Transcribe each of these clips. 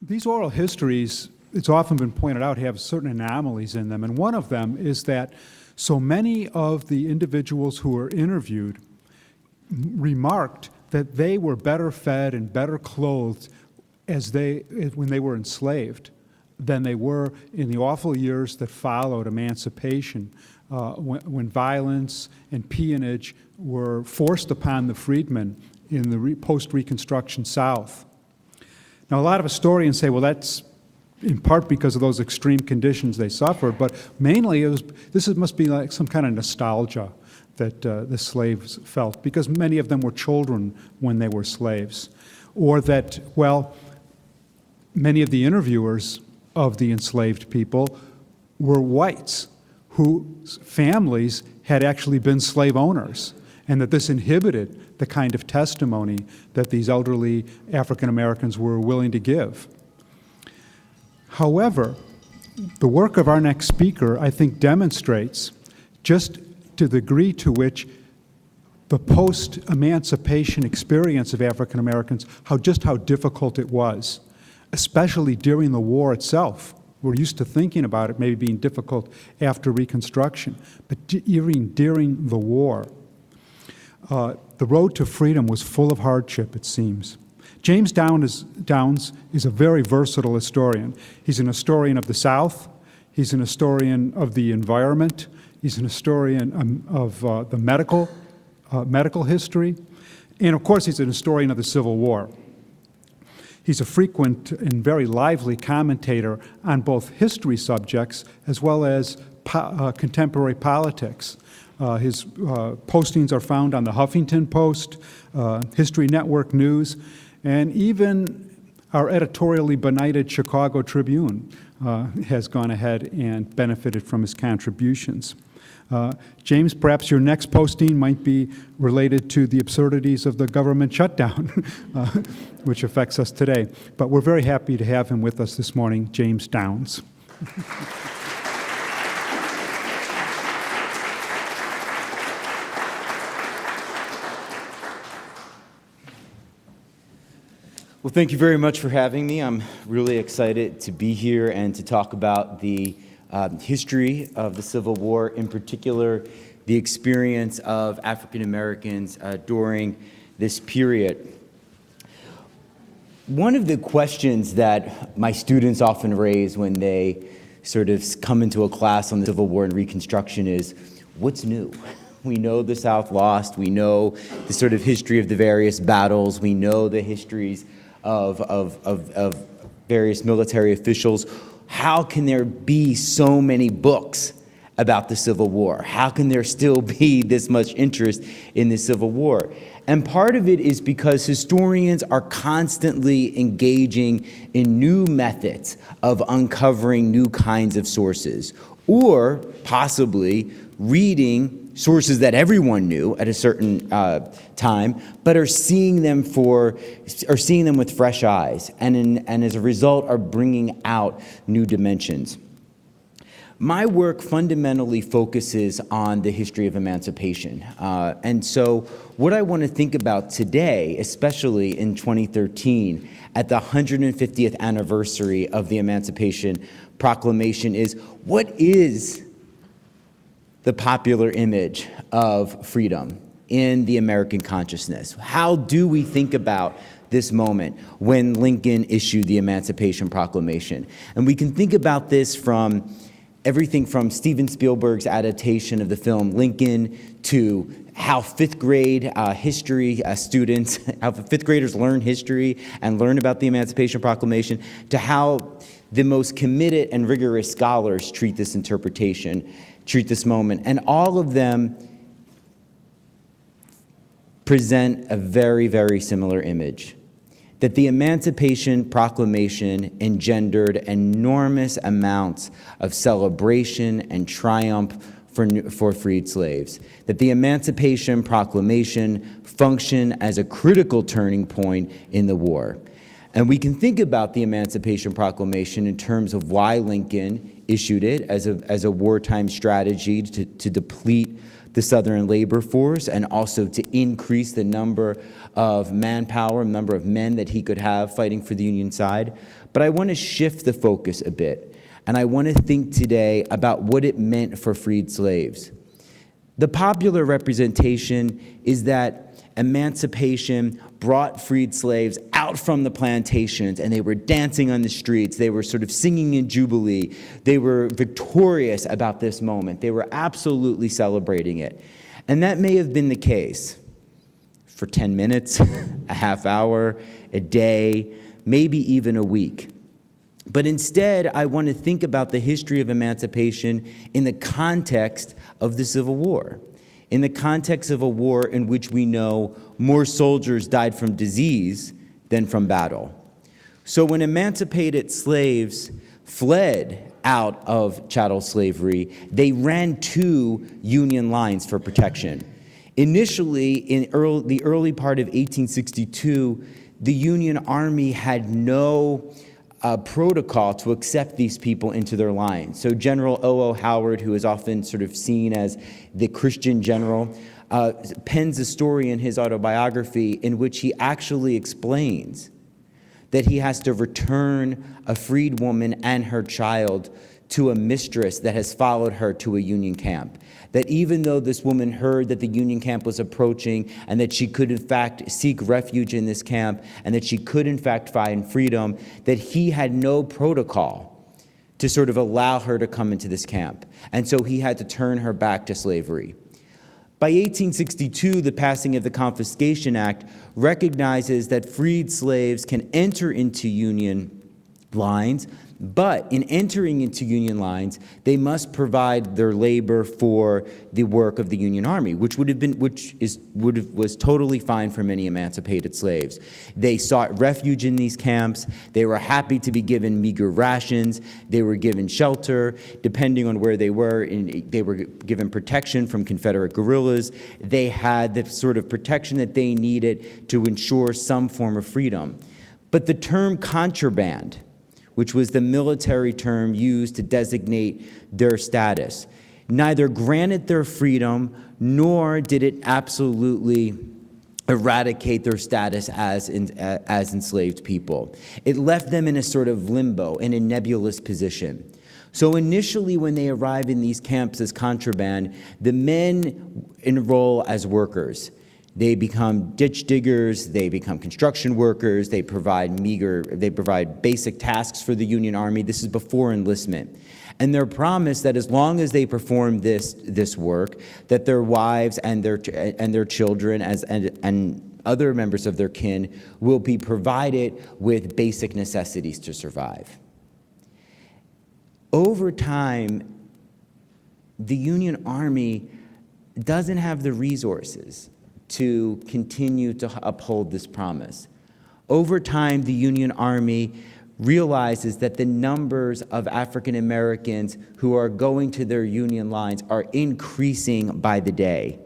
These oral histories, it's often been pointed out, have certain anomalies in them, and one of them is that so many of the individuals who were interviewed remarked that they were better fed and better clothed when they were enslaved than they were in the awful years that followed emancipation, when violence and peonage were forced upon the freedmen in the post-Reconstruction South. Now, a lot of historians say, well, that's in part because of those extreme conditions they suffered, but mainly this must be like some kind of nostalgia that the slaves felt, because many of them were children when they were slaves, or that, well, many of the interviewers of the enslaved people were whites whose families had actually been slave owners, and that this inhibited the kind of testimony that these elderly African Americans were willing to give. However, the work of our next speaker, I think, demonstrates just to the degree to which the post-emancipation experience of African Americans, how difficult it was, especially during the war itself. We're used to thinking about it maybe being difficult after Reconstruction, but even during the war, the road to freedom was full of hardship, it seems. James Downs is a very versatile historian. He's an historian of the South. He's an historian of the environment. He's an historian of the medical history. And of course, he's an historian of the Civil War. He's a frequent and very lively commentator on both history subjects as well as contemporary politics. His postings are found on the Huffington Post, History Network News, and even our editorially benighted Chicago Tribune has gone ahead and benefited from his contributions. James, perhaps your next posting might be related to the absurdities of the government shutdown, which affects us today. But we're very happy to have him with us this morning, James Downs. Well, thank you very much for having me. I'm really excited to be here and to talk about the history of the Civil War, in particular, the experience of African Americans during this period. One of the questions that my students often raise when they sort of come into a class on the Civil War and Reconstruction is, what's new? We know the South lost. We know the sort of history of the various battles. We know the histories of various military officials. How can there be so many books about the Civil War? How can there still be this much interest in the Civil War? And part of it is because historians are constantly engaging in new methods of uncovering new kinds of sources, or possibly reading sources that everyone knew at a certain time, but are seeing them with fresh eyes, and as a result are bringing out new dimensions. My work fundamentally focuses on the history of emancipation, and so what I want to think about today, especially in 2013, at the 150th anniversary of the Emancipation Proclamation, is what is the popular image of freedom in the American consciousness? How do we think about this moment when Lincoln issued the Emancipation Proclamation? And we can think about this from everything from Steven Spielberg's adaptation of the film Lincoln to how fifth grade history students, how fifth graders learn history and learn about the Emancipation Proclamation, to how the most committed and rigorous scholars treat this interpretation, treat this moment. And all of them present a very, very similar image. That the Emancipation Proclamation engendered enormous amounts of celebration and triumph for freed slaves. That the Emancipation Proclamation functioned as a critical turning point in the war. And we can think about the Emancipation Proclamation in terms of why Lincoln issued it as a wartime strategy to deplete the Southern labor force and also to increase the number of manpower, number of men that he could have fighting for the Union side. But I want to shift the focus a bit, and I want to think today about what it meant for freed slaves. The popular representation is that emancipation brought freed slaves out from the plantations, and they were dancing on the streets. They were sort of singing in jubilee. They were victorious about this moment. They were absolutely celebrating it. And that may have been the case for 10 minutes, a half hour, a day, maybe even a week. But instead, I want to think about the history of emancipation in the context of the Civil War, in the context of a war in which we know more soldiers died from disease than from battle. So when emancipated slaves fled out of chattel slavery, they ran to Union lines for protection. Initially, in the early part of 1862, the Union Army had no protocol to accept these people into their lines. So General O.O. Howard, who is often sort of seen as the Christian general, pens a story in his autobiography in which he actually explains that he has to return a freed woman and her child to a mistress that has followed her to a Union camp. That even though this woman heard that the Union camp was approaching and that she could in fact seek refuge in this camp and that she could in fact find freedom, that he had no protocol to sort of allow her to come into this camp. And so he had to turn her back to slavery. By 1862, the passing of the Confiscation Act recognizes that freed slaves can enter into Union lines, but in entering into Union lines, they must provide their labor for the work of the Union Army, which was totally fine for many emancipated slaves. They sought refuge in these camps. They were happy to be given meager rations. They were given shelter, depending on where they were. They were given protection from Confederate guerrillas. They had the sort of protection that they needed to ensure some form of freedom. But the term contraband, which was the military term used to designate their status, neither granted their freedom nor did it absolutely eradicate their status as enslaved people. It left them in a sort of limbo, in a nebulous position. So initially, when they arrive in these camps as contraband, the men enroll as workers. They become ditch diggers, they become construction workers, they provide basic tasks for the Union Army. This is before enlistment. And they're promised that as long as they perform this work, that their wives and their children and other members of their kin will be provided with basic necessities to survive. Over time, the Union Army doesn't have the resources to continue to uphold this promise. Over time, the Union Army realizes that the numbers of African Americans who are going to their Union lines are increasing by the day.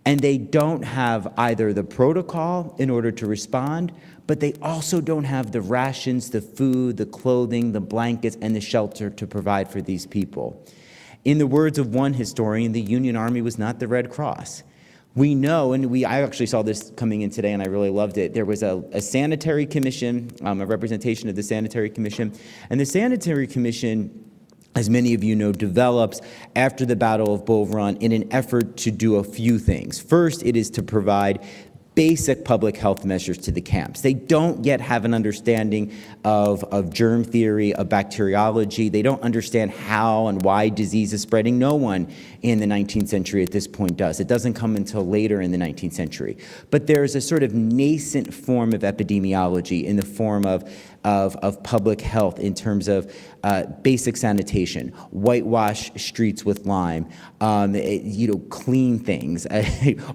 And they don't have either the protocol in order to respond, but they also don't have the rations, the food, the clothing, the blankets, and the shelter to provide for these people. In the words of one historian, the Union Army was not the Red Cross. We know, and I actually saw this coming in today and I really loved it, there was a Sanitary Commission, a representation of the Sanitary Commission, and the Sanitary Commission, as many of you know, develops after the Battle of Bull Run in an effort to do a few things. First, it is to provide basic public health measures to the camps. They don't yet have an understanding of germ theory, of bacteriology. They don't understand how and why disease is spreading. No one in the 19th century at this point does. It doesn't come until later in the 19th century. But there's a sort of nascent form of epidemiology in the form of public health in terms of basic sanitation, whitewash streets with lime, clean things,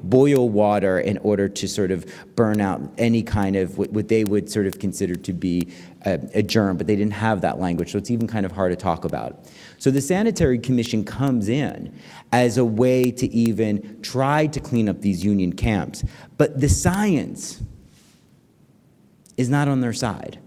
boil water in order to sort of burn out any kind of what they would sort of consider to be a germ, but they didn't have that language, so it's even kind of hard to talk about. So the Sanitary Commission comes in as a way to even try to clean up these Union camps, but the science is not on their side.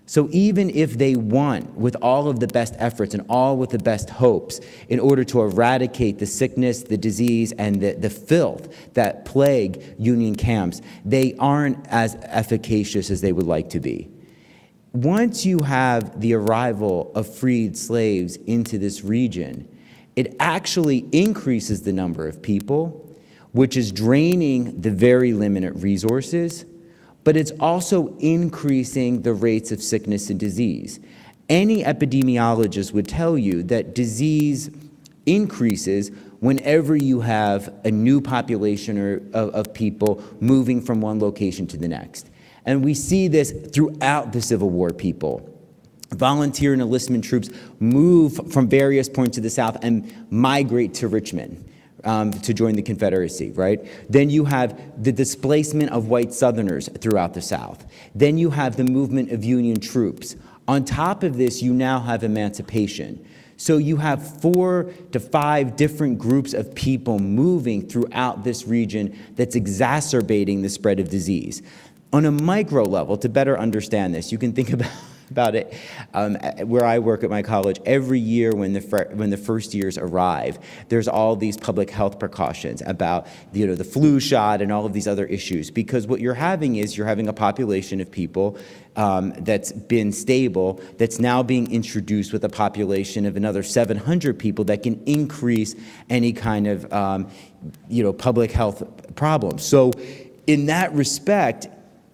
So even if they want, with all of the best efforts and all with the best hopes, in order to eradicate the sickness, the disease, and the filth that plague Union camps, they aren't as efficacious as they would like to be. Once you have the arrival of freed slaves into this region, it actually increases the number of people, which is draining the very limited resources, but it's also increasing the rates of sickness and disease. Any epidemiologist would tell you that disease increases whenever you have a new population of people moving from one location to the next. And we see this throughout the Civil War, people. Volunteer and enlistment troops move from various points of the South and migrate to Richmond. To join the Confederacy, right? Then you have the displacement of white Southerners throughout the South. Then you have the movement of Union troops. On top of this, you now have emancipation. So you have 4 to 5 different groups of people moving throughout this region that's exacerbating the spread of disease. On a micro level, to better understand this, you can think about it where I work at my college. Every year when the first years arrive, there's all these public health precautions about the flu shot and all of these other issues, because what you're having is a population of people that's been stable, that's now being introduced with a population of another 700 people that can increase any kind of public health problem. So in that respect,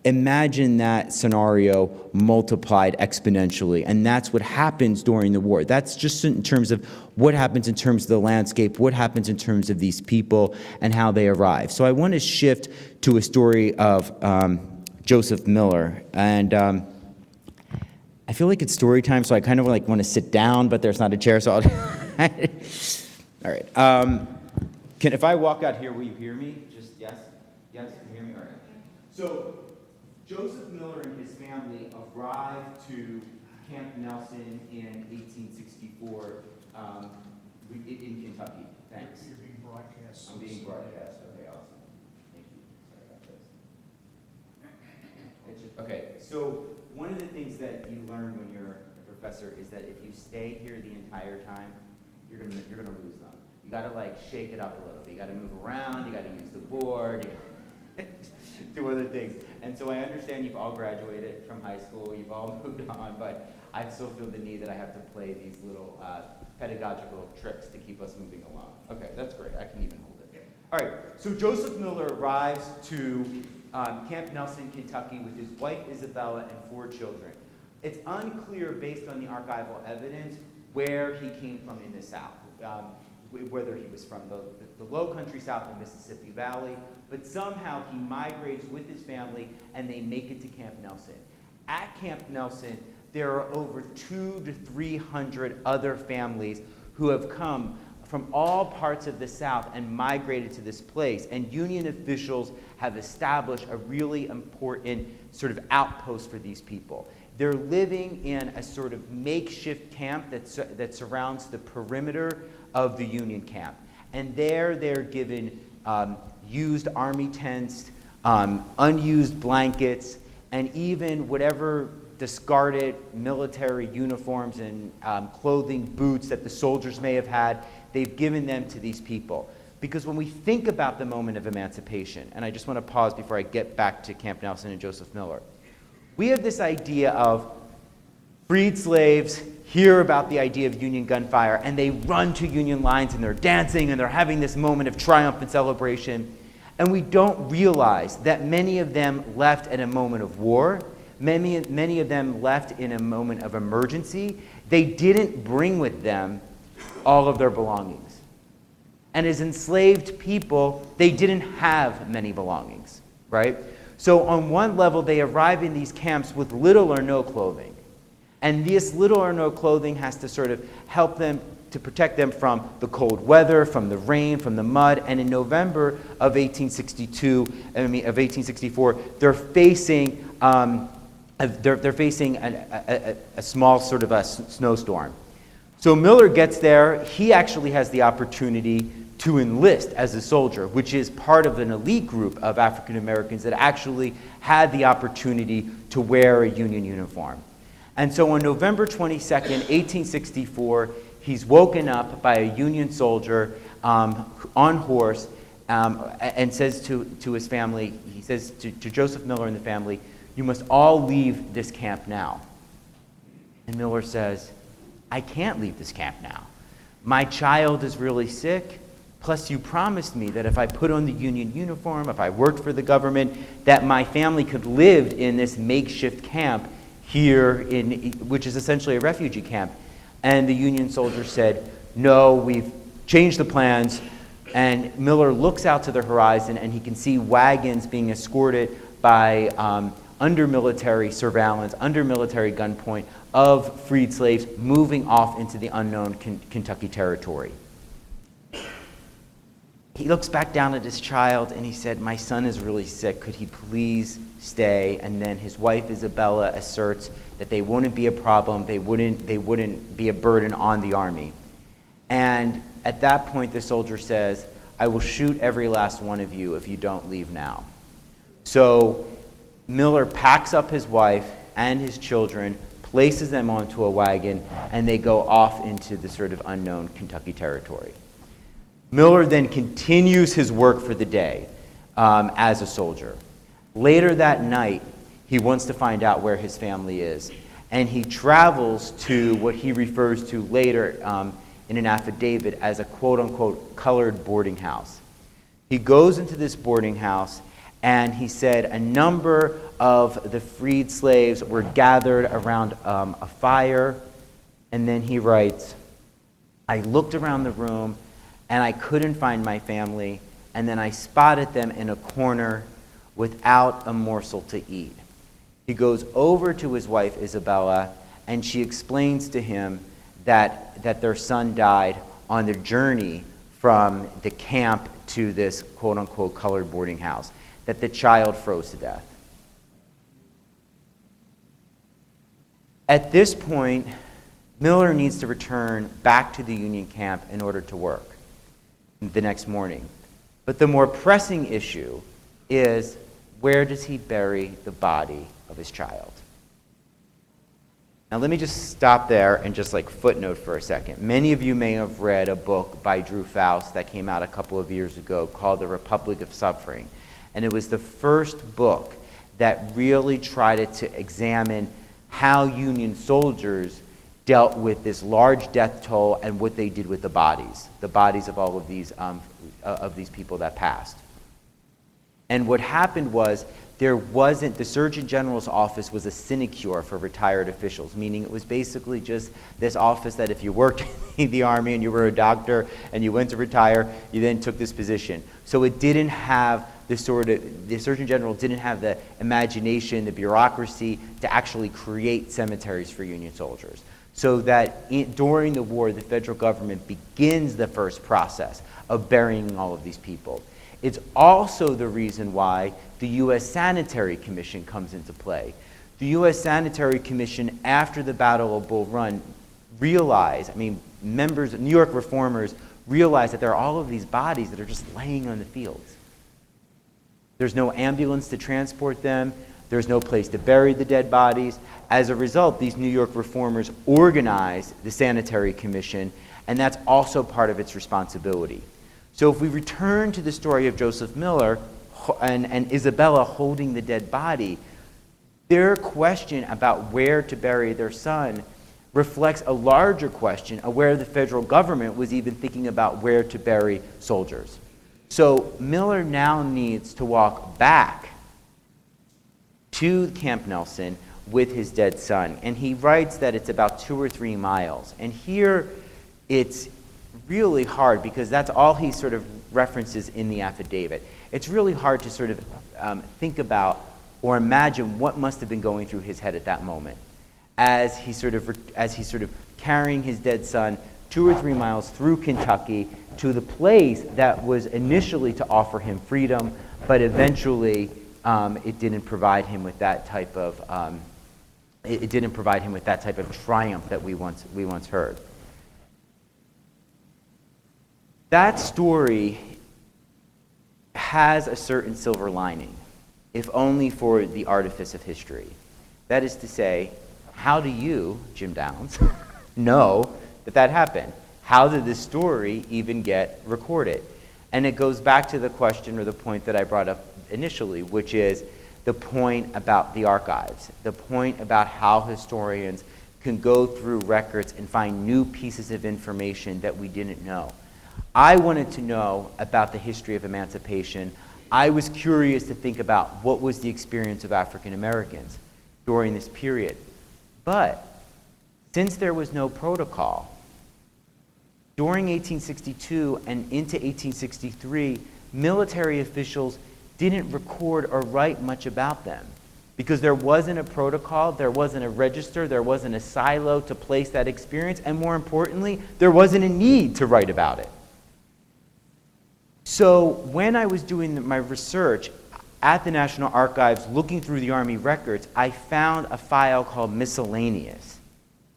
imagine that scenario multiplied exponentially, and that's what happens during the war. That's just in terms of what happens in terms of the landscape, what happens in terms of these people and how they arrive. So I want to shift to a story of Joseph Miller, and I feel like it's story time, so I kind of want to sit down, but there's not a chair, so I'll all right. If I walk out here, will you hear me? Just yes? Yes, you hear me? All right. So Joseph Miller and his family arrived to Camp Nelson in 1864 in Kentucky. Thanks. You're being broadcast. I'm being broadcast. Okay, awesome. Thank you. Sorry about this. Okay, so one of the things that you learn when you're a professor is that if you stay here the entire time, you're gonna lose them. You gotta shake it up a little bit. You gotta move around. You gotta use the board. Do other things. And so I understand you've all graduated from high school, you've all moved on, but I still feel the need that I have to play these little pedagogical tricks to keep us moving along. Okay, that's great. I can even hold it. All right, so Joseph Miller arrives to Camp Nelson, Kentucky with his wife, Isabella, and 4 children. It's unclear, based on the archival evidence, where he came from in the South. Whether he was from the low country south of the Mississippi Valley, but somehow he migrates with his family and they make it to Camp Nelson. At Camp Nelson, there are over 200 to 300 other families who have come from all parts of the South and migrated to this place, and Union officials have established a really important sort of outpost for these people. They're living in a sort of makeshift camp that surrounds the perimeter of the Union camp. And there they're given used army tents, unused blankets, and even whatever discarded military uniforms and clothing, boots that the soldiers may have had, they've given them to these people. Because when we think about the moment of emancipation, and I just want to pause before I get back to Camp Nelson and Joseph Miller, we have this idea of freed slaves hear about the idea of Union gunfire, and they run to Union lines, and they're dancing, and they're having this moment of triumph and celebration. And we don't realize that many of them left at a moment of war. Many of them left in a moment of emergency. They didn't bring with them all of their belongings. And as enslaved people, they didn't have many belongings, right? So on one level, they arrive in these camps with little or no clothing. And this little or no clothing has to sort of help them to protect them from the cold weather, from the rain, from the mud. And in November of 1864, they're facing a small sort of a snowstorm. So Miller gets there. He actually has the opportunity to enlist as a soldier, which is part of an elite group of African Americans that actually had the opportunity to wear a Union uniform. And so on November 22nd, 1864, he's woken up by a Union soldier on horse and says to his family, he says to Joseph Miller and the family, "You must all leave this camp now." And Miller says, "I can't leave this camp now. My child is really sick. Plus, you promised me that if I put on the Union uniform, if I worked for the government, that my family could live in this makeshift camp here, which is essentially a refugee camp." And the Union soldier said, "No, we've changed the plans." And Miller looks out to the horizon, and he can see wagons being escorted by under military surveillance, under military gunpoint of freed slaves moving off into the unknown Kentucky territory. He looks back down at his child and he said, "My son is really sick. Could he please stay?" And then his wife Isabella asserts that they wouldn't be a problem. They wouldn't be a burden on the army. And at that point, the soldier says, "I will shoot every last one of you if you don't leave now." So Miller packs up his wife and his children, places them onto a wagon, and they go off into the sort of unknown Kentucky territory. Miller then continues his work for the day as a soldier. Later that night, he wants to find out where his family is, and he travels to what he refers to later in an affidavit as a quote-unquote colored boarding house. He goes into this boarding house, and he said a number of the freed slaves were gathered around a fire, and then he writes, "I looked around the room, and I couldn't find my family, and then I spotted them in a corner without a morsel to eat." He goes over to his wife, Isabella, and she explains to him that their son died on their journey from the camp to this quote-unquote colored boarding house, that the child froze to death. At this point, Miller needs to return back to the Union camp in order to work the next morning. But the more pressing issue is, where does he bury the body of his child? Now let me just stop there and just footnote for a second. Many of you may have read a book by Drew Faust that came out a couple of years ago called The Republic of Suffering. And it was the first book that really tried to examine how Union soldiers dealt with this large death toll and what they did with the bodies of all of these people that passed. And what happened was, the Surgeon General's office was a sinecure for retired officials, meaning it was basically just this office that if you worked in the Army and you were a doctor and you went to retire, you then took this position. So it didn't have the Surgeon General didn't have the imagination, the bureaucracy to actually create cemeteries for Union soldiers. So that during the war, the federal government begins the first process of burying all of these people. It's also the reason why the U.S. Sanitary Commission comes into play. The U.S. Sanitary Commission, after the Battle of Bull Run, members of New York reformers realized that there are all of these bodies that are just laying on the fields. There's no ambulance to transport them. There's no place to bury the dead bodies. As a result, these New York reformers organized the Sanitary Commission, and that's also part of its responsibility. So if we return to the story of Joseph Miller and Isabella holding the dead body, their question about where to bury their son reflects a larger question of where the federal government was even thinking about where to bury soldiers. So Miller now needs to walk back to Camp Nelson with his dead son. And he writes that it's about 2 or 3 miles. And here it's really hard because that's all he sort of references in the affidavit. It's really hard to sort of think about or imagine what must have been going through his head at that moment as he's sort of carrying his dead son 2 or 3 miles through Kentucky to the place that was initially to offer him freedom, but eventually it didn't provide him with that type of triumph that we once heard. That story has a certain silver lining, if only for the artifice of history. That is to say, how do you, Jim Downs, know that happened? How did this story even get recorded? And it goes back to the question or the point that I brought up initially, which is the point about the archives, the point about how historians can go through records and find new pieces of information that we didn't know. I wanted to know about the history of emancipation. I was curious to think about what was the experience of African Americans during this period. But since there was no protocol, during 1862 and into 1863, military officials didn't record or write much about them because there wasn't a protocol, there wasn't a register, there wasn't a silo to place that experience, and more importantly, there wasn't a need to write about it. So when I was doing my research at the National Archives, looking through the Army records, I found a file called Miscellaneous.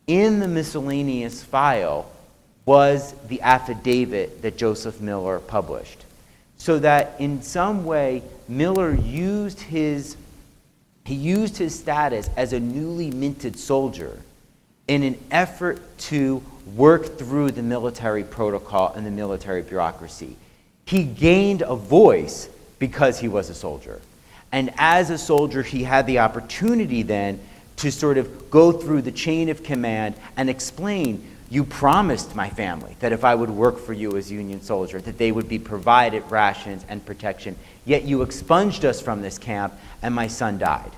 In the Miscellaneous file was the affidavit that Joseph Miller published. So that in some way, Miller used his status as a newly minted soldier in an effort to work through the military protocol and the military bureaucracy. He gained a voice because he was a soldier. And as a soldier, he had the opportunity then to sort of go through the chain of command and explain, you promised my family that if I would work for you as Union soldier, that they would be provided rations and protection, yet you expunged us from this camp and my son died.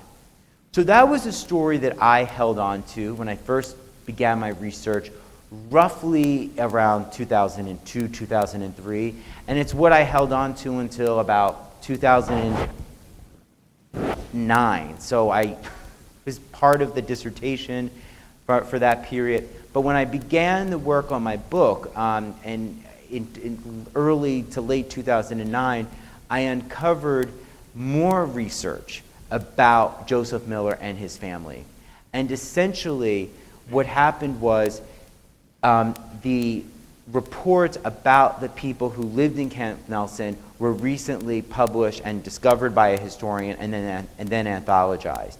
So that was a story that I held on to when I first began my research, roughly around 2002, 2003, and it's what I held on to until about 2009. So I was part of the dissertation for that period. But when I began the work on my book, and in early to late 2009, I uncovered more research about Joseph Miller and his family. And essentially, what happened was the reports about the people who lived in Camp Nelson were recently published and discovered by a historian and then anthologized.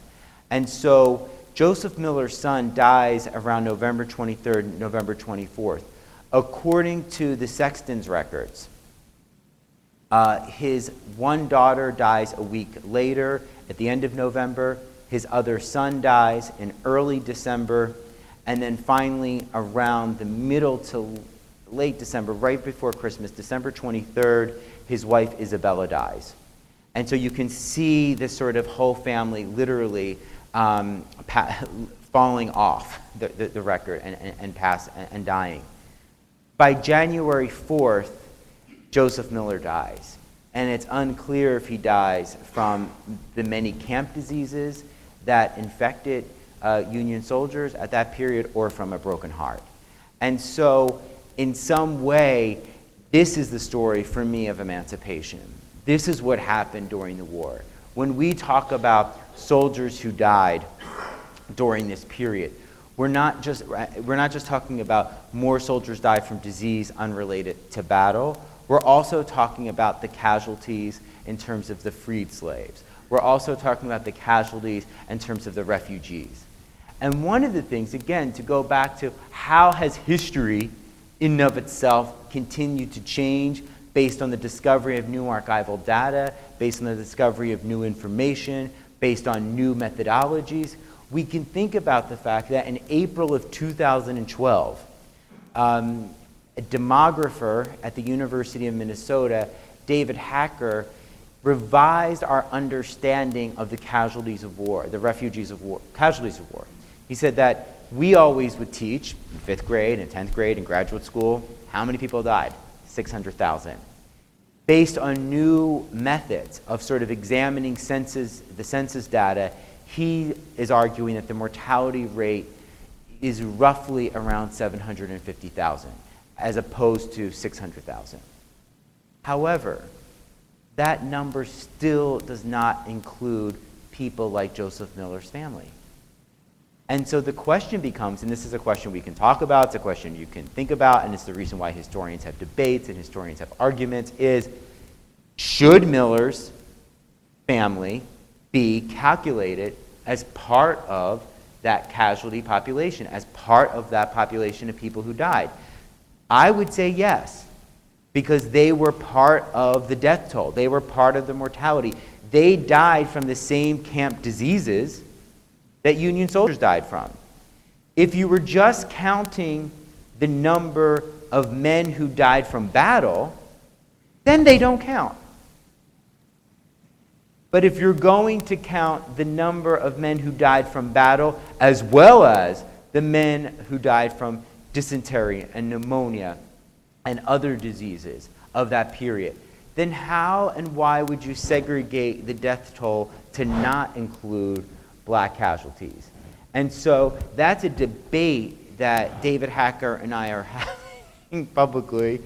And so Joseph Miller's son dies around November 23rd, November 24th. According to the Sexton's records, his one daughter dies a week later at the end of November. His other son dies in early December. And then finally, around the middle to late December, right before Christmas, December 23rd, his wife Isabella dies. And so you can see this sort of whole family literally falling off the record and dying. By January 4th, Joseph Miller dies. And it's unclear if he dies from the many camp diseases that infected Union soldiers at that period or from a broken heart. And so, in some way, this is the story for me of emancipation. This is what happened during the war. When we talk about soldiers who died during this period, we're not just talking about more soldiers died from disease unrelated to battle. We're also talking about the casualties in terms of the freed slaves. We're also talking about the casualties in terms of the refugees. And one of the things, again, to go back to how has history in and of itself continued to change based on the discovery of new archival data, based on the discovery of new information, based on new methodologies, we can think about the fact that in April of 2012, a demographer at the University of Minnesota, David Hacker, revised our understanding of the casualties of war, the refugees of war, casualties of war. He said that we always would teach in 5th grade and 10th grade in graduate school, how many people died? 600,000. Based on new methods of sort of examining the census data, he is arguing that the mortality rate is roughly around 750,000, as opposed to 600,000. However, that number still does not include people like Joseph Miller's family. And so the question becomes, and this is a question we can talk about, it's a question you can think about, and it's the reason why historians have debates and historians have arguments, is should Miller's family be calculated as part of that casualty population, as part of that population of people who died? I would say yes, because they were part of the death toll. They were part of the mortality. They died from the same camp diseases that Union soldiers died from. If you were just counting the number of men who died from battle, then they don't count. But if you're going to count the number of men who died from battle, as well as the men who died from dysentery and pneumonia and other diseases of that period, then how and why would you segregate the death toll to not include black casualties? And so that's a debate that David Hacker and I are having publicly,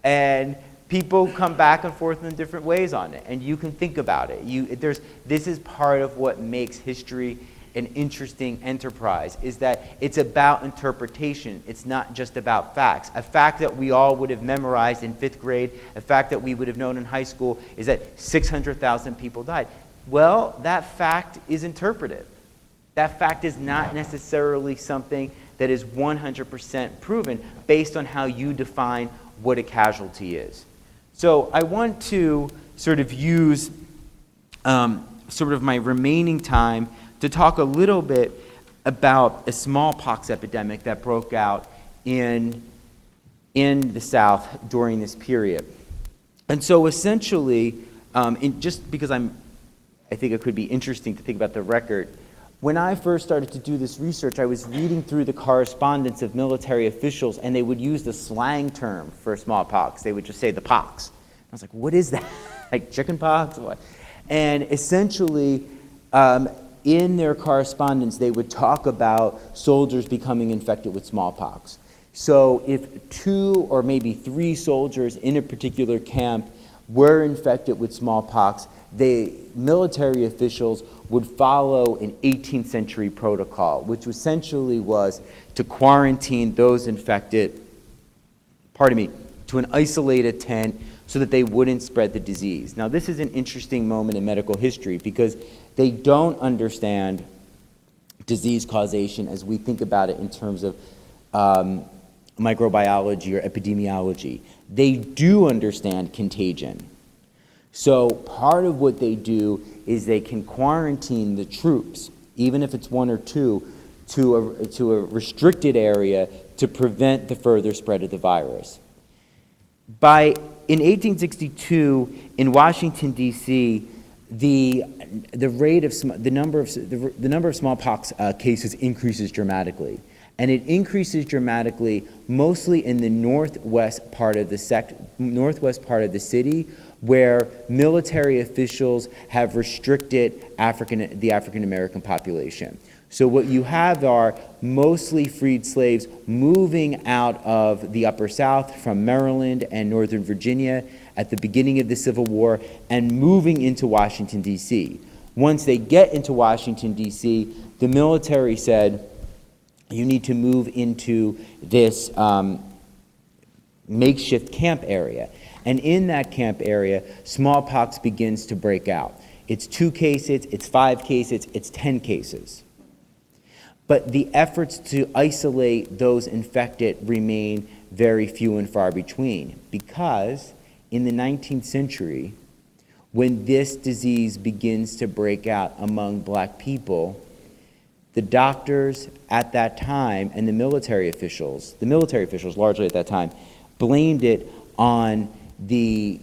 and people come back and forth in different ways on it, and you can think about it. This is part of what makes history an interesting enterprise, is that it's about interpretation. It's not just about facts. A fact that we all would have memorized in 5th grade, a fact that we would have known in high school, is that 600,000 people died. Well, that fact is interpretive. That fact is not necessarily something that is 100% proven based on how you define what a casualty is. So I want to sort of use sort of my remaining time to talk a little bit about a smallpox epidemic that broke out in the South during this period. And so essentially, just because I think it could be interesting to think about the record, when I first started to do this research, I was reading through the correspondence of military officials, and they would use the slang term for smallpox. They would just say the pox. I was like, what is that? Like chicken pox? What? And essentially, in their correspondence, they would talk about soldiers becoming infected with smallpox. So if 2 or maybe 3 soldiers in a particular camp were infected with smallpox, the military officials would follow an 18th century protocol, which essentially was to quarantine those infected, to an isolated tent so that they wouldn't spread the disease. Now, this is an interesting moment in medical history because they don't understand disease causation as we think about it in terms of microbiology or epidemiology. They do understand contagion. So part of what they do is they can quarantine the troops, even if it's 1 or 2, to a restricted area to prevent the further spread of the virus. In 1862, in Washington, D.C., the number of smallpox cases increases dramatically. And it increases dramatically mostly in the northwest part of the city, where military officials have restricted the African American population. So what you have are mostly freed slaves moving out of the Upper South from Maryland and Northern Virginia at the beginning of the Civil War and moving into Washington, D.C. Once they get into Washington, D.C., the military said, you need to move into this makeshift camp area. And in that camp area, smallpox begins to break out. It's 2 cases, it's 5 cases, it's 10 cases. But the efforts to isolate those infected remain very few and far between, because in the 19th century, when this disease begins to break out among black people, the doctors at that time and the military officials largely at that time, blamed it on the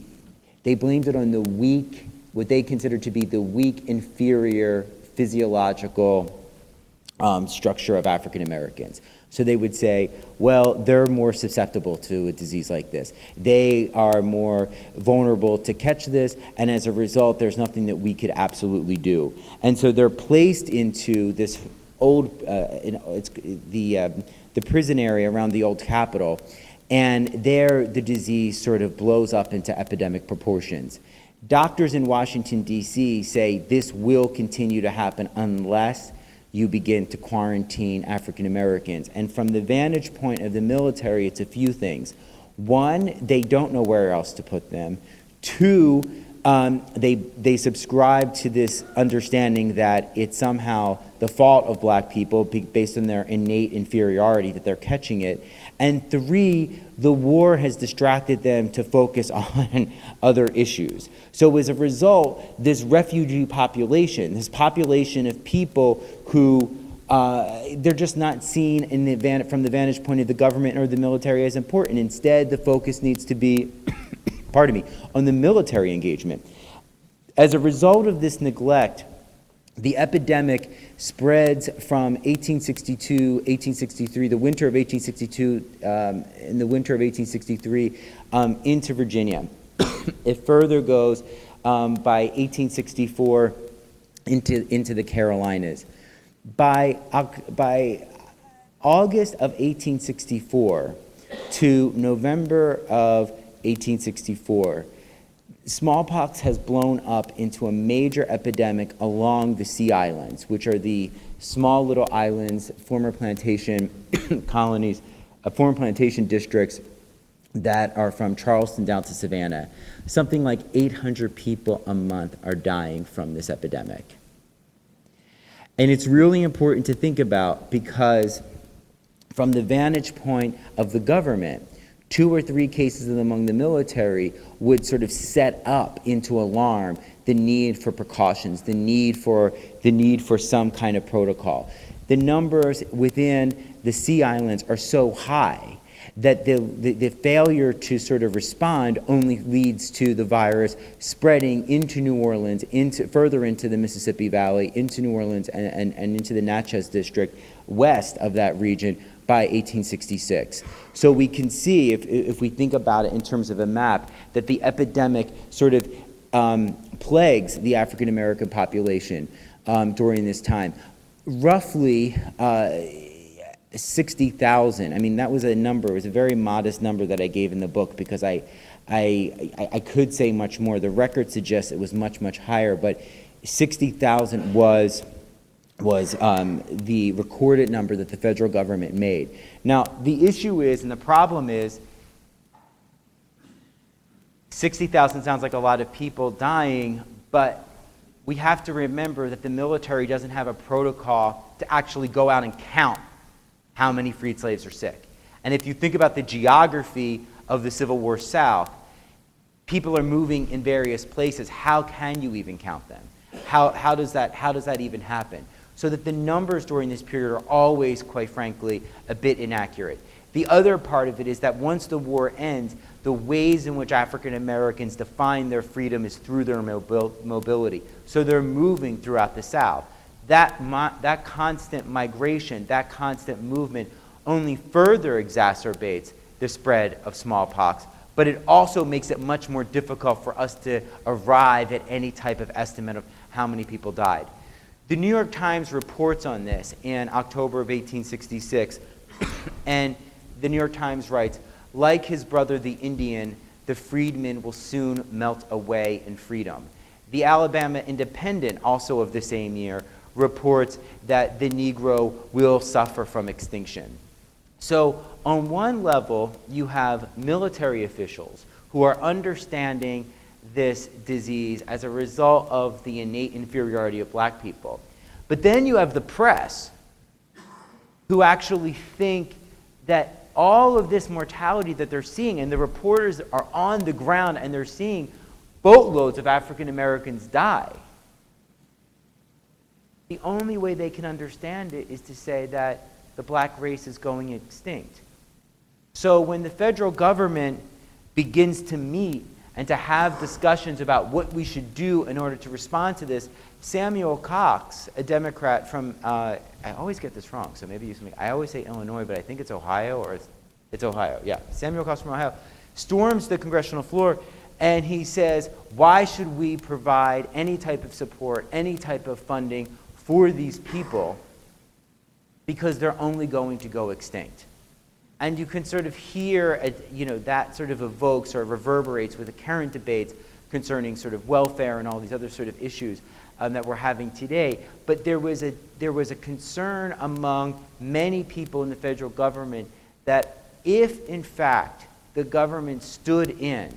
weak, what they considered to be the weak, inferior physiological structure of African Americans. So they would say, well, they're more susceptible to a disease like this. They are more vulnerable to catch this, and as a result, there's nothing that we could absolutely do. And so they're placed into this old, it's the prison area around the old Capitol, and there the disease sort of blows up into epidemic proportions. Doctors in Washington, D.C. say this will continue to happen unless you begin to quarantine African Americans. And from the vantage point of the military, it's a few things. 1, they don't know where else to put them. 2, they subscribe to this understanding that it's somehow the fault of black people based on their innate inferiority that they're catching it. And 3, the war has distracted them to focus on other issues. So as a result, this refugee population, this population of people who they're just not seen from the vantage point of the government or the military as important. Instead, the focus needs to be, pardon me, on the military engagement. As a result of this neglect, the epidemic spreads from 1862, 1863, the winter of 1862 and the winter of 1863 into Virginia. It further goes by 1864 into the Carolinas. By August of 1864 to November of 1864, smallpox has blown up into a major epidemic along the Sea Islands, which are the small little islands, former plantation colonies, former plantation districts that are from Charleston down to Savannah. Something like 800 people a month are dying from this epidemic. And it's really important to think about because from the vantage point of the government, 2 or 3 cases among the military would sort of set up into alarm the need for precautions, the need for some kind of protocol. The numbers within the Sea Islands are so high that the failure to sort of respond only leads to the virus spreading into New Orleans, further into the Mississippi Valley, into New Orleans, and into the Natchez district west of that region by 1866. So we can see, if we think about it in terms of a map, that the epidemic sort of plagues the African American population during this time. Roughly 60,000. I mean, that was a number. It was a very modest number that I gave in the book because I could say much more. The record suggests it was much, much higher, but 60,000 was the recorded number that the federal government made. Now, the issue is, and the problem is, 60,000 sounds like a lot of people dying, but we have to remember that the military doesn't have a protocol to actually go out and count how many freed slaves are sick. And if you think about the geography of the Civil War South, people are moving in various places. How can you even count them? How does that even happen? So that the numbers during this period are always, quite frankly, a bit inaccurate. The other part of it is that once the war ends, the ways in which African Americans define their freedom is through their mobility. So they're moving throughout the South. That constant migration, that constant movement only further exacerbates the spread of smallpox, but it also makes it much more difficult for us to arrive at any type of estimate of how many people died. The New York Times reports on this in October of 1866, and the New York Times writes, like his brother the Indian, the freedman will soon melt away in freedom. The Alabama Independent, also of the same year, reports that the Negro will suffer from extinction. So on one level, you have military officials who are understanding this disease as a result of the innate inferiority of black people. But then you have the press who actually think that all of this mortality that they're seeing, and the reporters are on the ground and they're seeing boatloads of African Americans die. The only way they can understand it is to say that the black race is going extinct. So when the federal government begins to meet and to have discussions about what we should do in order to respond to this, Samuel Cox, a Democrat from, I always get this wrong, so maybe I always say Illinois, but I think it's Ohio, or it's Ohio, yeah. Samuel Cox from Ohio storms the congressional floor, and he says, why should we provide any type of support, any type of funding for these people, because they're only going to go extinct. And you can sort of hear, that sort of evokes or reverberates with the current debates concerning sort of welfare and all these other sort of issues that we're having today. But there was a concern among many people in the federal government that if, in fact, the government stood in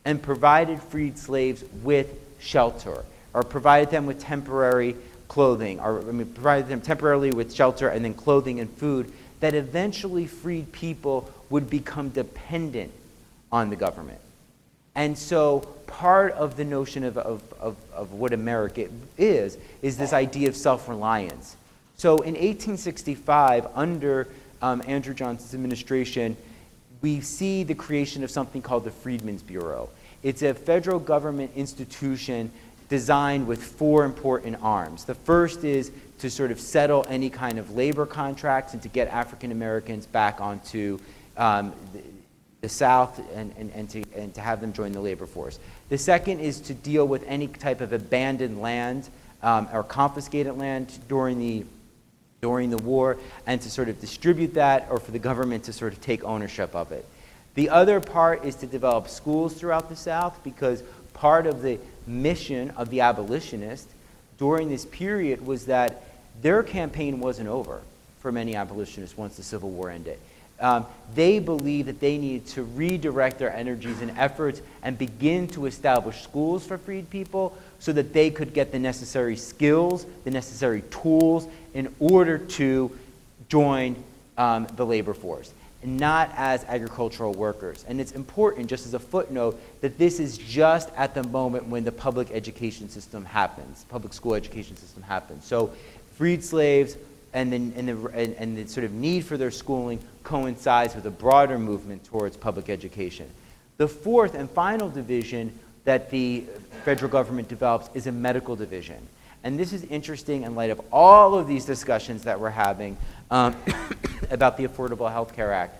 and provided freed slaves with shelter or provided them with temporary clothing, or provided them temporarily with shelter and then clothing and food, that eventually freed people would become dependent on the government. And so part of the notion of what America is this idea of self-reliance. So in 1865, under Andrew Johnson's administration, we see the creation of something called the Freedmen's Bureau. It's a federal government institution designed with 4 important arms. The first is to sort of settle any kind of labor contracts and to get African Americans back onto the South and to have them join the labor force. The second is to deal with any type of abandoned land or confiscated land during the war, and to sort of distribute that, or for the government to sort of take ownership of it. The other part is to develop schools throughout the South, because part of the mission of the abolitionists during this period was that their campaign wasn't over for many abolitionists once the Civil War ended. They believed that they needed to redirect their energies and efforts and begin to establish schools for freed people so that they could get the necessary skills, the necessary tools in order to join the labor force, and not as agricultural workers. And it's important, just as a footnote, that this is just at the moment when the public education system happens, public school education system happens. So freed slaves and the sort of need for their schooling coincides with a broader movement towards public education. The fourth and final division that the federal government develops is a medical division. And this is interesting in light of all of these discussions that we're having about the Affordable Health Care Act,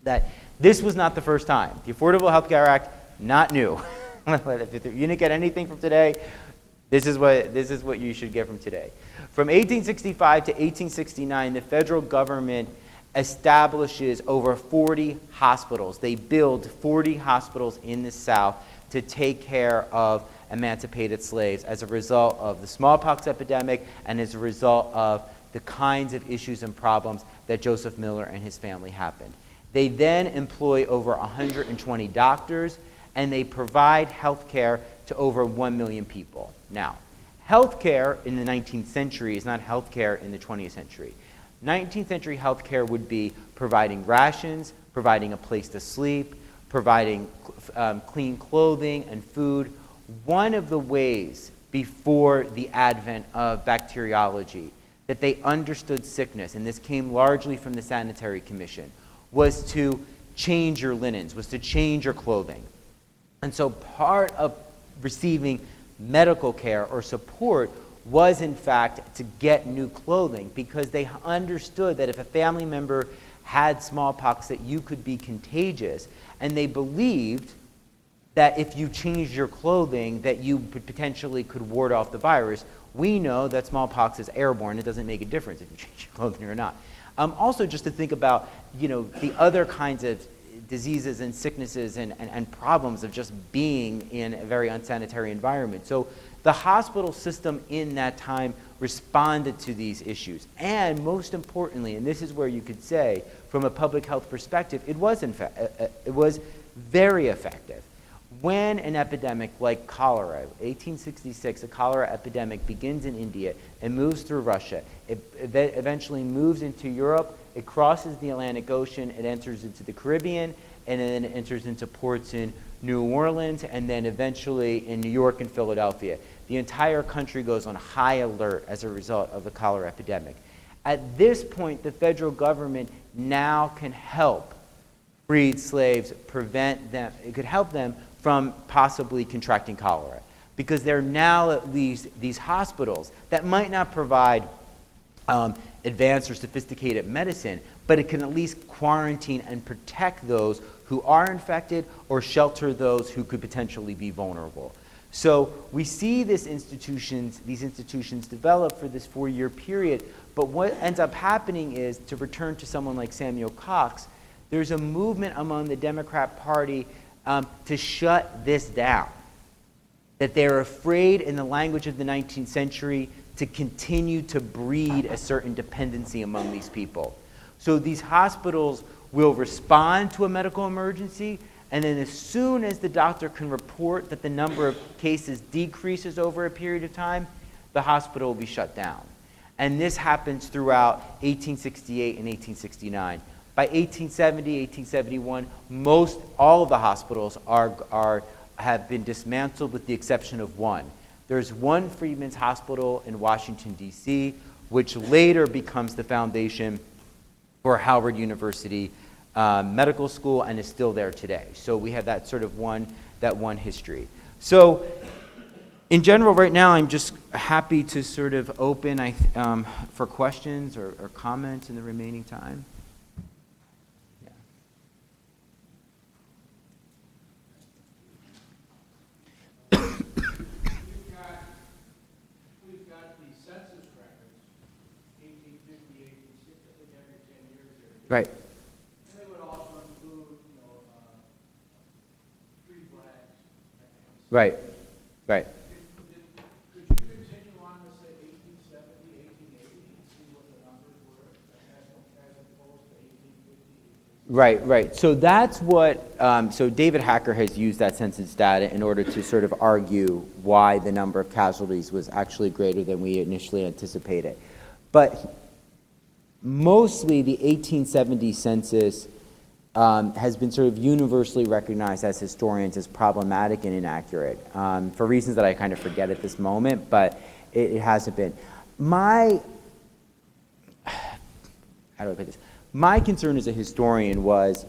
that this was not the first time. The Affordable Health Care Act, not new. If you didn't get anything from today, this is what you should get from today. From 1865 to 1869, the federal government establishes over 40 hospitals. They build 40 hospitals in the South to take care of emancipated slaves as a result of the smallpox epidemic and as a result of the kinds of issues and problems that Joseph Miller and his family happened. They then employ over 120 doctors, and they provide health care to over 1 million people. Now, health care in the 19th century is not health care in the 20th century. 19th century health care would be providing rations, providing a place to sleep, providing clean clothing and food. One of the ways before the advent of bacteriology that they understood sickness, and this came largely from the Sanitary Commission, was to change your linens, was to change your clothing. And so part of receiving medical care or support was in fact to get new clothing, because they understood that if a family member had smallpox that you could be contagious, and they believed that if you changed your clothing that you potentially could ward off the virus. We know that smallpox is airborne. It doesn't make a difference if you change your clothing or not. Also, just to think about the other kinds of diseases and sicknesses and problems of just being in a very unsanitary environment. So the hospital system in that time responded to these issues. And most importantly, and this is where you could say, from a public health perspective, it was very effective. When an epidemic like cholera, 1866, a cholera epidemic begins in India and moves through Russia, it eventually moves into Europe, it crosses the Atlantic Ocean, it enters into the Caribbean, and then it enters into ports in New Orleans, and then eventually in New York and Philadelphia. The entire country goes on high alert as a result of the cholera epidemic. At this point, the federal government now can help freed slaves, it could help them from possibly contracting cholera, because there are now at least these hospitals that might not provide advanced or sophisticated medicine, but it can at least quarantine and protect those who are infected or shelter those who could potentially be vulnerable. So we see these institutions develop for this 4-year period, but what ends up happening is, to return to someone like Samuel Cox, there's a movement among the Democrat Party to shut this down. That they're afraid, in the language of the 19th century, to continue to breed a certain dependency among these people. So these hospitals will respond to a medical emergency, and then as soon as the doctor can report that the number of cases decreases over a period of time, the hospital will be shut down. And this happens throughout 1868 and 1869. By 1870, 1871, all of the hospitals have been dismantled with the exception of one. There's one Freedmen's Hospital in Washington, D.C., which later becomes the foundation for Howard University Medical School and is still there today. So we have that sort of one history. So in general, right now, I'm just happy to sort of open for questions or comments in the remaining time. We've got the census records, 1850, 1860, I think every 10 years there. Right. And they would also include, tree flags. Right. Right. Could you continue on to say 1870, 1880, and see what the numbers were as opposed to 1850? Right. So that's what, so David Hacker has used that census data in order to sort of argue why the number of casualties was actually greater than we initially anticipated. But mostly the 1870 census has been sort of universally recognized as historians as problematic and inaccurate for reasons that I kind of forget at this moment, but it hasn't been. How do I put this? My concern as a historian was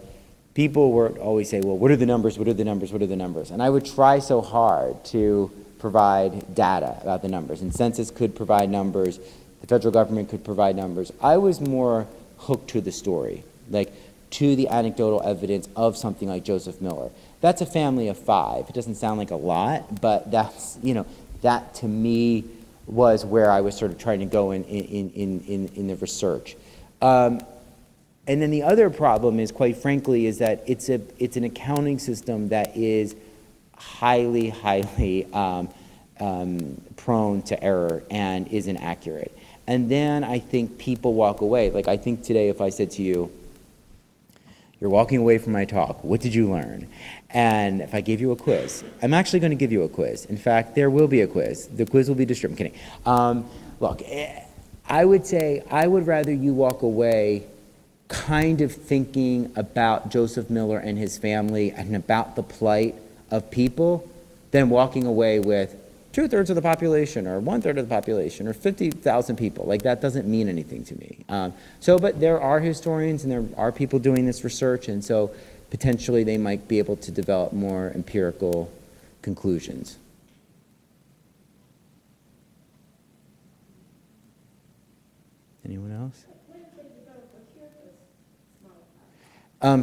people would always say, well, what are the numbers, what are the numbers, what are the numbers? And I would try so hard to provide data about the numbers. And census could provide numbers, the federal government could provide numbers. I was more hooked to the story, like to the anecdotal evidence of something like Joseph Miller. That's a family of 5. It doesn't sound like a lot, but that's, that to me was where I was sort of trying to go in the research. And then the other problem is, quite frankly, is that it's an accounting system that is highly prone to error and is inaccurate. And then I think people walk away. Like I think today if I said to you, you're walking away from my talk, what did you learn? And if I gave you a quiz, I'm actually going to give you a quiz. In fact, there will be a quiz. The quiz will be distributed. I'm kidding. Look, I would say I would rather you walk away kind of thinking about Joseph Miller and his family and about the plight of people than walking away with 2/3 of the population or 1/3 of the population or 50,000 people. Like that doesn't mean anything to me. But there are historians and there are people doing this research, and so potentially they might be able to develop more empirical conclusions. Anyone else?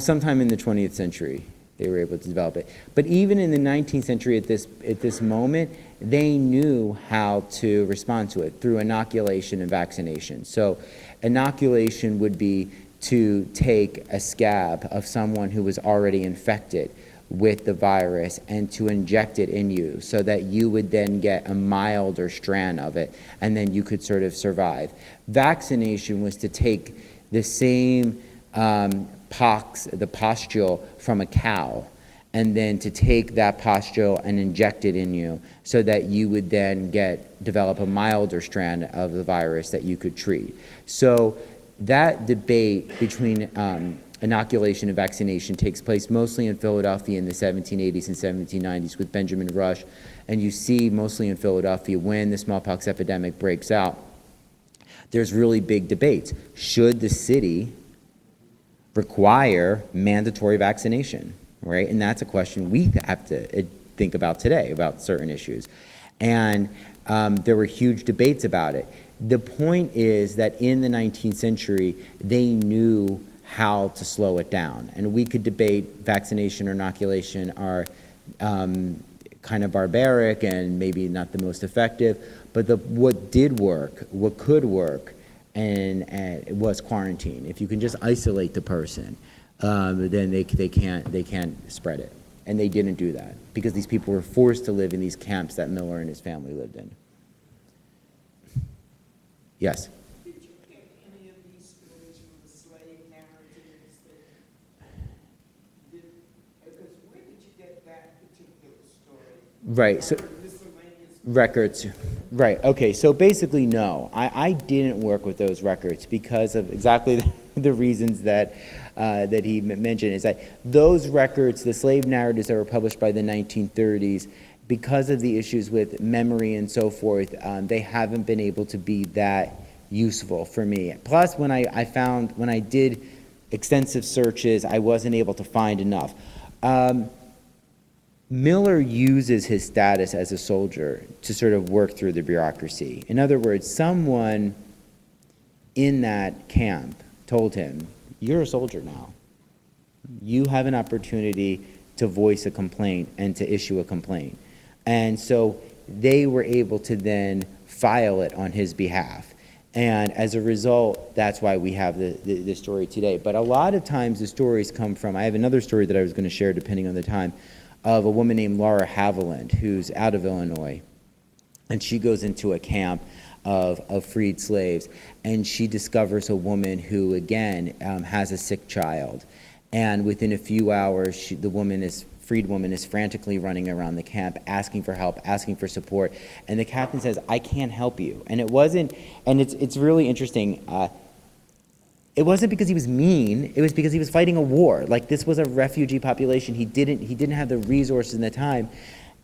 Sometime in the 20th century, they were able to develop it. But even in the 19th century, at this moment, they knew how to respond to it through inoculation and vaccination. So inoculation would be to take a scab of someone who was already infected with the virus and to inject it in you so that you would then get a milder strand of it and then you could sort of survive. Vaccination was to take the same the pustule from a cow, and then to take that pustule and inject it in you so that you would then develop a milder strand of the virus that you could treat. So that debate between inoculation and vaccination takes place mostly in Philadelphia in the 1780s and 1790s with Benjamin Rush, and you see mostly in Philadelphia when the smallpox epidemic breaks out, there's really big debates. Should the city require mandatory vaccination, right? And that's a question we have to think about today about certain issues. And there were huge debates about it. The point is that in the 19th century, they knew how to slow it down. And we could debate vaccination or inoculation are kind of barbaric and maybe not the most effective, but what did work, what could work, and it was quarantine. If you can just isolate the person, then they can't spread it. And they didn't do that because these people were forced to live in these camps that Miller and his family lived in. Yes? Did you get any of these stories from the slave narratives? Because where did you get that particular story? Right. So records. Right, okay, so basically, no. I didn't work with those records because of exactly the reasons that, that he mentioned, is that those records, the slave narratives that were published by the 1930s, because of the issues with memory and so forth, they haven't been able to be that useful for me. Plus, when I did extensive searches, I wasn't able to find enough. Miller uses his status as a soldier to sort of work through the bureaucracy. In other words, someone in that camp told him, you're a soldier now. You have an opportunity to voice a complaint and to issue a complaint. And so they were able to then file it on his behalf. And as a result, that's why we have the story today. But a lot of times the stories come from, I have another story that I was going to share depending on the time, of a woman named Laura Haviland, who's out of Illinois. And she goes into a camp of freed slaves, and she discovers a woman who, again, has a sick child. And within a few hours, the freed woman is frantically running around the camp, asking for help, asking for support. And the captain says, I can't help you. And it wasn't, and it's really interesting, it wasn't because he was mean, it was because he was fighting a war. Like, this was a refugee population. He didn't have the resources and the time.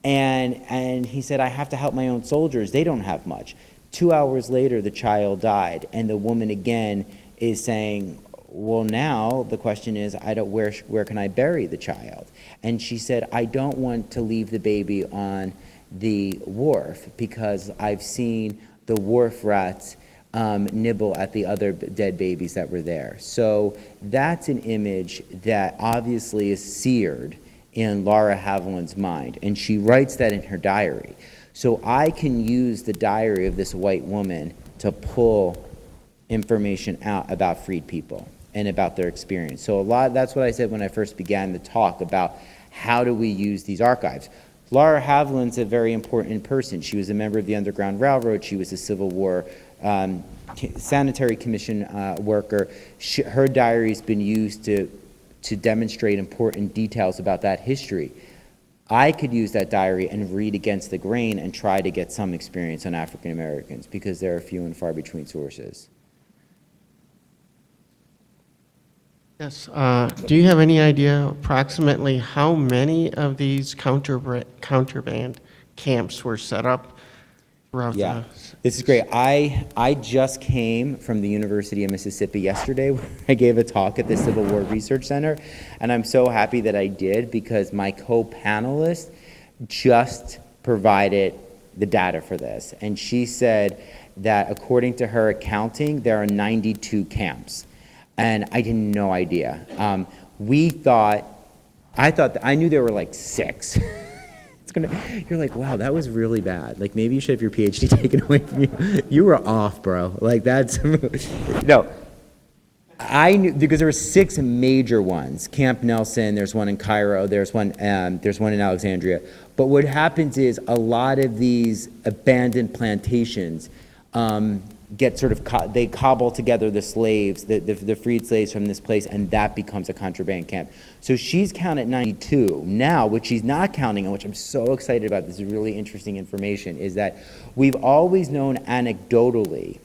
And he said, I have to help my own soldiers. They don't have much. 2 hours later, the child died. And the woman again is saying, well, now the question is, where can I bury the child? And she said, I don't want to leave the baby on the wharf because I've seen the wharf rats nibble at the other dead babies that were there. So that's an image that obviously is seared in Laura Haviland's mind, and she writes that in her diary. So I can use the diary of this white woman to pull information out about freed people and about their experience. So that's what I said when I first began the talk about how do we use these archives. Laura Haviland's a very important person. She was a member of the Underground Railroad. She was a Civil War Sanitary Commission worker. Her diary's been used to demonstrate important details about that history. I could use that diary and read against the grain and try to get some experience on African Americans because there are few and far between sources. Yes. Do you have any idea approximately how many of these counterband camps were set up throughout Yeah, this is great. I just came from the University of Mississippi yesterday where I gave a talk at the Civil War Research Center, and I'm so happy that I did because my co-panelist just provided the data for this. And she said that according to her accounting, there are 92 camps. And I had no idea. I knew there were like 6. You're like, wow, that was really bad. Like, maybe you should have your PhD taken away from you. You were off, bro. Like, that's, no. I knew, because there were 6 major ones. Camp Nelson, there's one in Cairo, there's one in Alexandria. But what happens is a lot of these abandoned plantations get sort of, they cobble together the slaves, the freed slaves from this place, and that becomes a contraband camp. So she's counted 92. Now, what she's not counting, and which I'm so excited about, this is really interesting information, is that we've always known anecdotally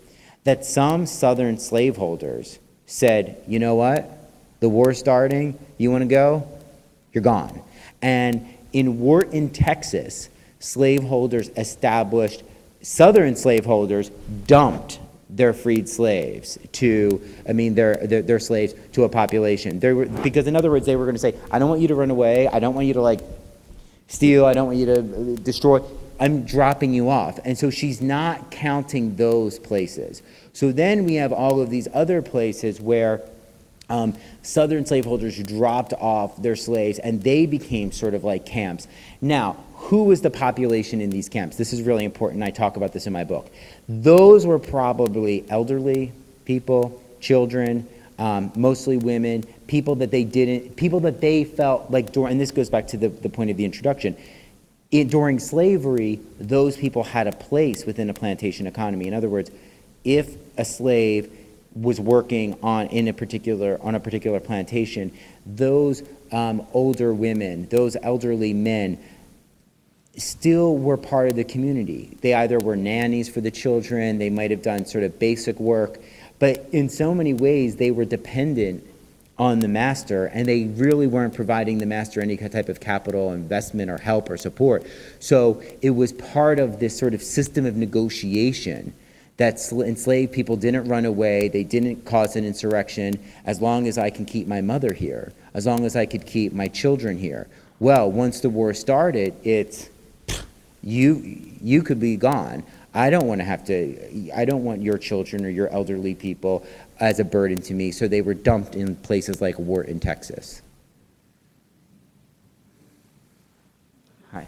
that some Southern slaveholders said, you know what, the war's starting, you want to go? You're gone. And in Texas, slaveholders established, Southern slaveholders dumped their freed slaves their slaves to a population. Because in other words, they were going to say, I don't want you to run away, I don't want you to like steal, I don't want you to destroy, I'm dropping you off. And so she's not counting those places. So then we have all of these other places where Southern slaveholders dropped off their slaves and they became sort of like camps. Now, who was the population in these camps? This is really important. I talk about this in my book. Those were probably elderly people, children, mostly women, people that they felt like during, and this goes back to the point of the introduction, during slavery, those people had a place within a plantation economy. In other words, if a slave was working on a particular plantation, those older women, those elderly men still were part of the community. They either were nannies for the children, they might have done sort of basic work, but in so many ways they were dependent on the master, and they really weren't providing the master any type of capital investment or help or support. So it was part of this sort of system of negotiation that enslaved people didn't run away, they didn't cause an insurrection, as long as I can keep my mother here, as long as I could keep my children here. Well, once the war started, it's, you could be gone. I don't want your children or your elderly people as a burden to me, so they were dumped in places like Wharton, Texas. Hi.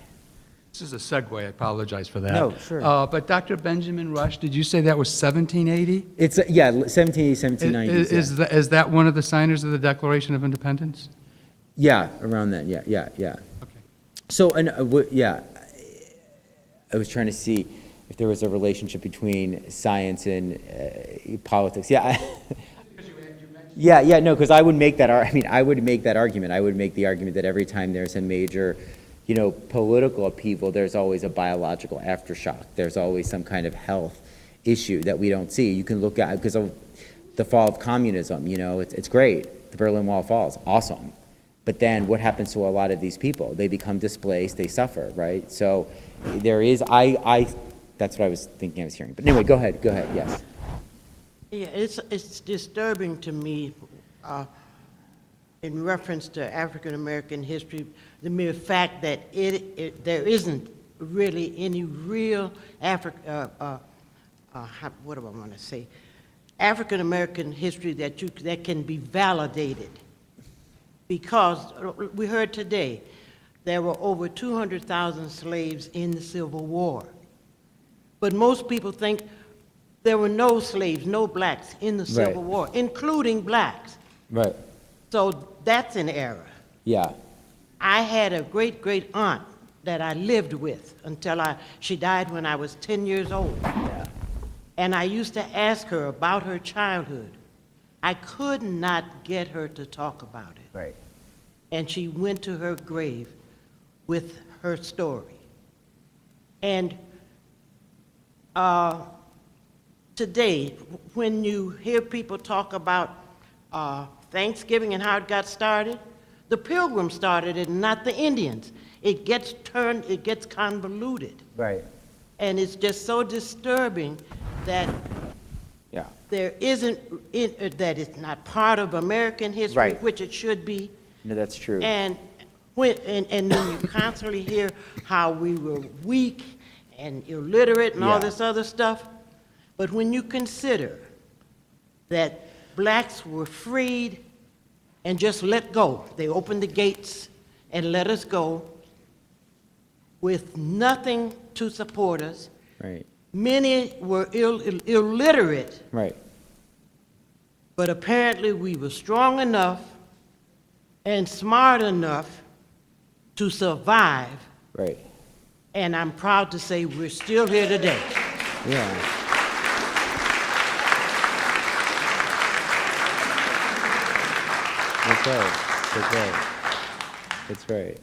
This is a segue, I apologize for that. No, sure. But Dr. Benjamin Rush, did you say that was 1780? It's, yeah, 1780s, 1790s. Is that one of the signers of the Declaration of Independence? Yeah, around then, yeah. Okay. So, yeah, I was trying to see if there was a relationship between science and politics. Yeah, no, because I would make that. I would make that argument. I would make the argument that every time there's a major, political upheaval, there's always a biological aftershock. There's always some kind of health issue that we don't see. You can look at because of the fall of communism. It's great. The Berlin Wall falls, awesome. But then what happens to a lot of these people? They become displaced. They suffer, right? So there is. That's what I was thinking I was hearing. But anyway, go ahead, yes. Yeah, it's disturbing to me in reference to African American history, the mere fact that there isn't really any real what do I want to say? African American history that can be validated. Because we heard today there were over 200,000 slaves in the Civil War. But most people think there were no slaves, no blacks in the Civil War, including blacks. Right. So that's an error. Yeah. I had a great aunt that I lived with until she died when I was 10 years old. Yeah. And I used to ask her about her childhood. I could not get her to talk about it. Right. And she went to her grave with her story. And today, when you hear people talk about Thanksgiving and how it got started, the Pilgrims started it, not the Indians. It gets convoluted. Right. And it's just so disturbing that there isn't, that it's not part of American history, Right. which it should be. No, that's true. And then you constantly hear how we were weak and illiterate and all this other stuff. But when you consider that blacks were freed and just let go, they opened the gates and let us go with nothing to support us. Right. Many were illiterate, Right. but apparently we were strong enough and smart enough to survive. Right. And I'm proud to say we're still here today. Yeah. That's right. That's right.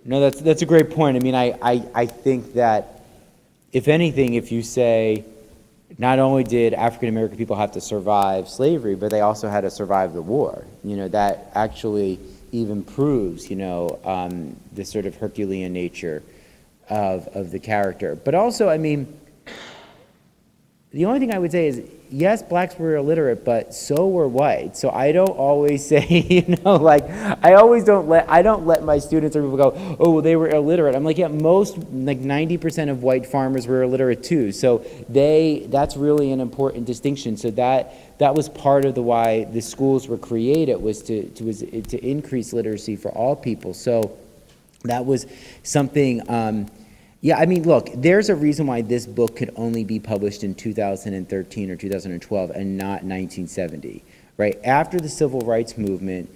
No, that's a great point. I mean, I think that if anything, if you say not only did African American people have to survive slavery, but they also had to survive the war, that actually even proves, the sort of Herculean nature of the character. But also, I mean, the only thing I would say is, yes, blacks were illiterate, but so were whites. So I don't always say, I don't let my students or people go, oh, well, they were illiterate. I'm like, yeah, most, 90% of white farmers were illiterate too. So that's really an important distinction. So that was part of why the schools were created, was to increase literacy for all people. So that was something. Yeah, I mean, look, there's a reason why this book could only be published in 2013 or 2012 and not 1970, right? After the Civil Rights Movement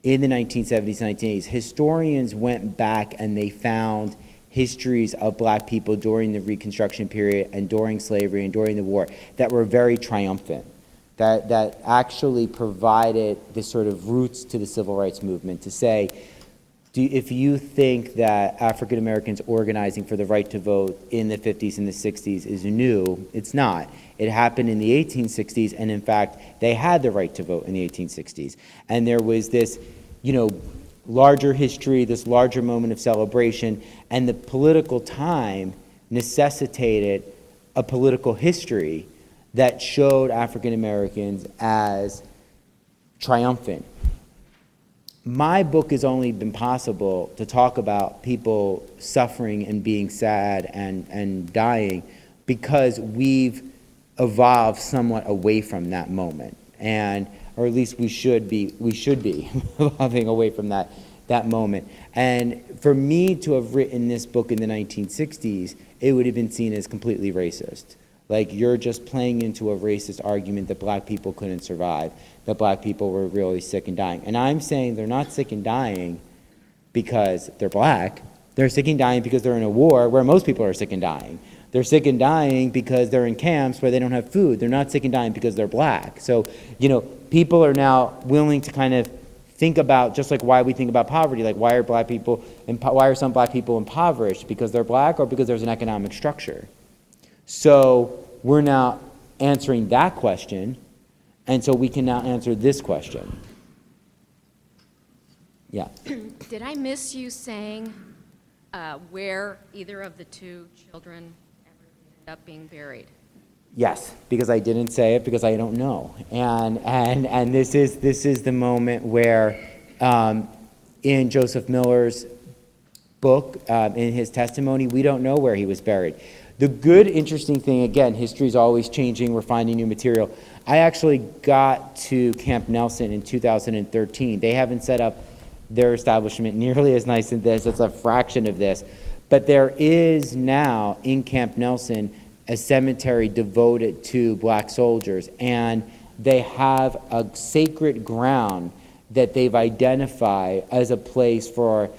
in the 1970s and 1980s, historians went back and they found histories of black people during the Reconstruction period and during slavery and during the war that were very triumphant, that actually provided the sort of roots to the Civil Rights Movement to say, if you think that African Americans organizing for the right to vote in the 50s and the 60s is new, it's not. It happened in the 1860s, and in fact, they had the right to vote in the 1860s. And there was this, larger history, this larger moment of celebration, and the political time necessitated a political history that showed African Americans as triumphant. My book has only been possible to talk about people suffering and being sad and dying because we've evolved somewhat away from that moment, or at least we should be evolving away from that moment. And for me to have written this book in the 1960s, it would have been seen as completely racist. Like, you're just playing into a racist argument that black people couldn't survive, that black people were really sick and dying. And I'm saying they're not sick and dying because they're black. They're sick and dying because they're in a war where most people are sick and dying. They're sick and dying because they're in camps where they don't have food. They're not sick and dying because they're black. So, people are now willing to kind of think about, just like why we think about poverty, like why are some black people impoverished? Because they're black or because there's an economic structure? So we're now answering that question, and so we can now answer this question. Yeah. Did I miss you saying where either of the two children ever ended up being buried? Yes, because I didn't say it because I don't know, and this is the moment where, in Joseph Miller's book, in his testimony, we don't know where he was buried. The good, interesting thing, again, history is always changing. We're finding new material. I actually got to Camp Nelson in 2013. They haven't set up their establishment nearly as nice as this. It's a fraction of this. But there is now in Camp Nelson a cemetery devoted to black soldiers. And they have a sacred ground that they've identified as a place for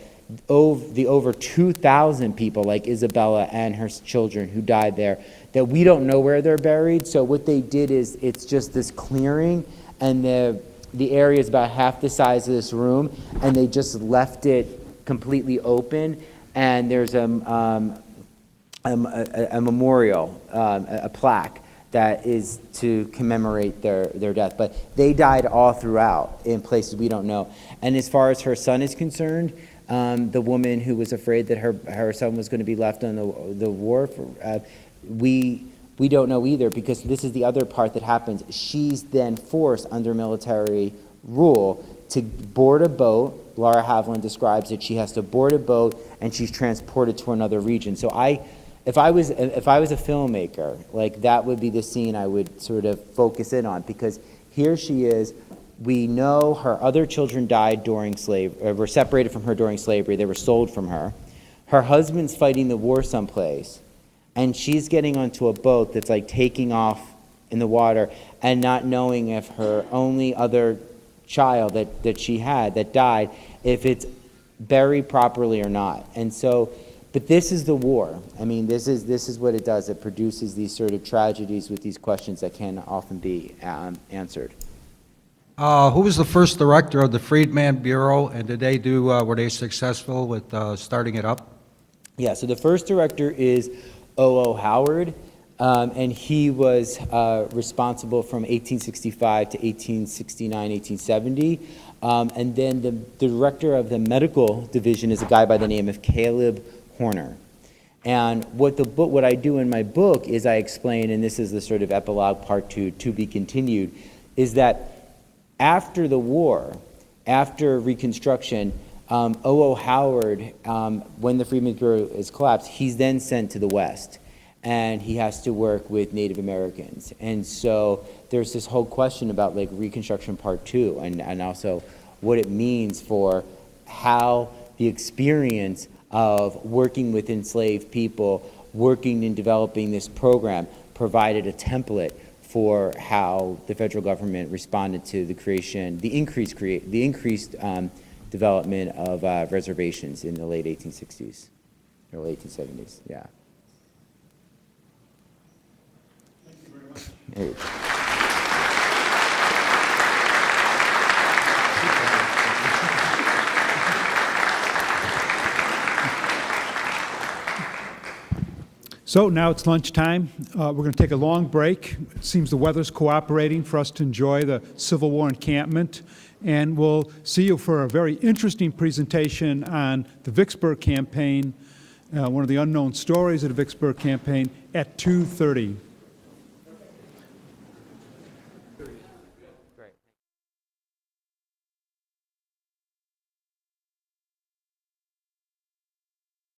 the over 2,000 people like Isabella and her children who died there, that we don't know where they're buried. So what they did is, it's just this clearing, and the area is about half the size of this room, and they just left it completely open, and there's a memorial, a plaque that is to commemorate their death. But they died all throughout in places we don't know. And as far as her son is concerned, the woman who was afraid that her son was going to be left on the wharf, we don't know either, because this is the other part that happens. She's then forced under military rule to board a boat. Laura Havlin describes it. She has to board a boat, and she's transported to another region. So if I was a filmmaker, like, that would be the scene I would sort of focus in on, because here she is. We know her other children died during slavery, were separated from her during slavery. They were sold from her. Her husband's fighting the war someplace, and she's getting onto a boat that's like taking off in the water, and not knowing if her only other child that she had that died, if it's buried properly or not. And so, but this is the war. I mean, this is what it does. It produces these sort of tragedies with these questions that can often be answered. Who was the first director of the Freedman Bureau, and were they successful with starting it up? Yeah, so the first director is O.O. Howard, and he was responsible from 1865 to 1869, 1870. And then the director of the medical division is a guy by the name of Caleb Horner. And what I do in my book is I explain, and this is the sort of epilogue part 2, to be continued, is that after the war, after Reconstruction, O.O. Howard, when the Freedmen's Bureau is collapsed, he's then sent to the West, and he has to work with Native Americans. And so there's this whole question about, like, Reconstruction Part 2, and also what it means for how the experience of working with enslaved people, working and developing this program, provided a template for how the federal government responded to the increased development of reservations in the late 1860s, early 1870s. Yeah. Thank you very much. Hey. So now it's lunchtime. We're going to take a long break. It seems the weather's cooperating for us to enjoy the Civil War encampment. And we'll see you for a very interesting presentation on the Vicksburg campaign, one of the unknown stories of the Vicksburg campaign, at 2:30.